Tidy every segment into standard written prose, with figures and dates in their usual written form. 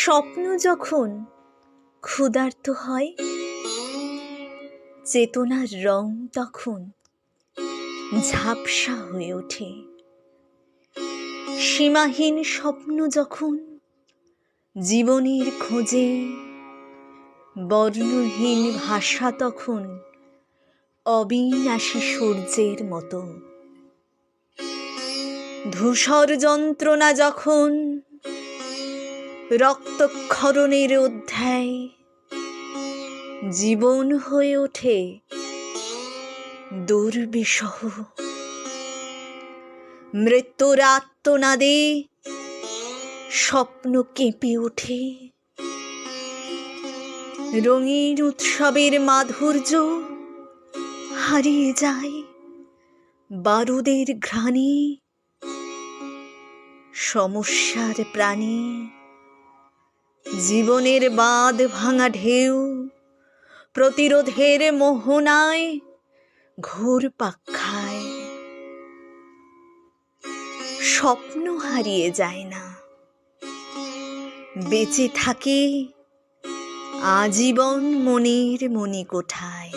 স্বপ্ন যখন ক্ষুধার্ত হয়, চেতনার রং তখন ঝাপসা হয়ে ওঠে। সীমাহীন স্বপ্ন যখন জীবনের খোঁজে, বর্ণহীন ভাষা তখন অবিনাশী সূর্যের মতো। ধূসর যন্ত্রণা যখন রক্তক্ষরণের অধ্যায়, জীবন হয়ে ওঠে দুর্বিষহ। মৃত্যুর আর্তনাদে স্বপ্ন কেঁপে ওঠে। রঙিন উৎসবের মাধুর্য হারিয়ে যায় বারুদের ঘ্রাণে। সমস্যার প্রাণী জীবনের বাঁধ ভাঙা ঢেউ, প্রতিরোধের মোহনায় ঘুরপাক খায়। স্বপ্ন হারিয়ে যায় না, বেঁচে থাকে আজীবন মনের মণিকোঠায়।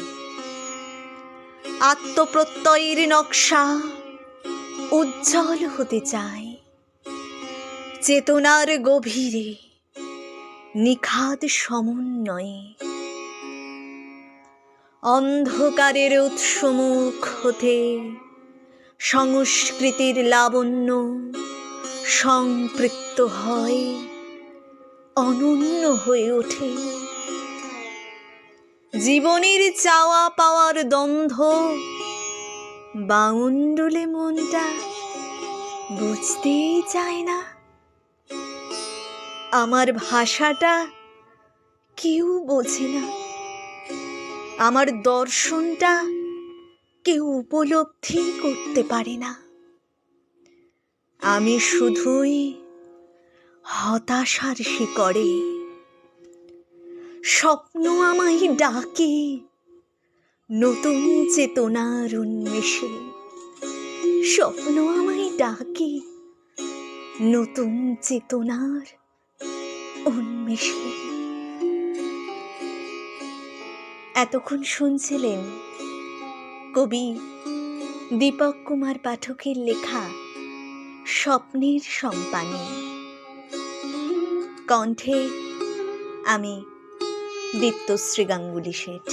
আত্মপ্রত্যয়ের নকশা উজ্জ্বল হতে চায়, চেতনার গভীরে নিখাদ সমন্বয়ে। অন্ধকারের উৎসমুখ হতে সংস্কৃতির লাবণ্য সম্পৃক্ত হয়, অনন্য হয়ে ওঠে। জীবনের চাওয়া পাওয়ার দ্বন্দ্ব বাউন্ডুলে মনটা বুঝতেই চায় না। আমার ভাষাটা কেউ বোঝে না, আমার দর্শনটা কেউ উপলব্ধি করতে পারে না। আমি শুধুই হতাশার শিকড়ে। স্বপ্ন আমায় ডাকে নতুন চেতনার উন্মেষে। স্বপ্ন আমায় ডাকে নতুন চেতনার উন্মেষে। এতক্ষণ শুনছিলেন কবি দীপক কুমার পাঠকের লেখা স্বপ্নের সম্পানী। কণ্ঠে আমি দীপ্তশ্রী গাঙ্গুলি শেঠ।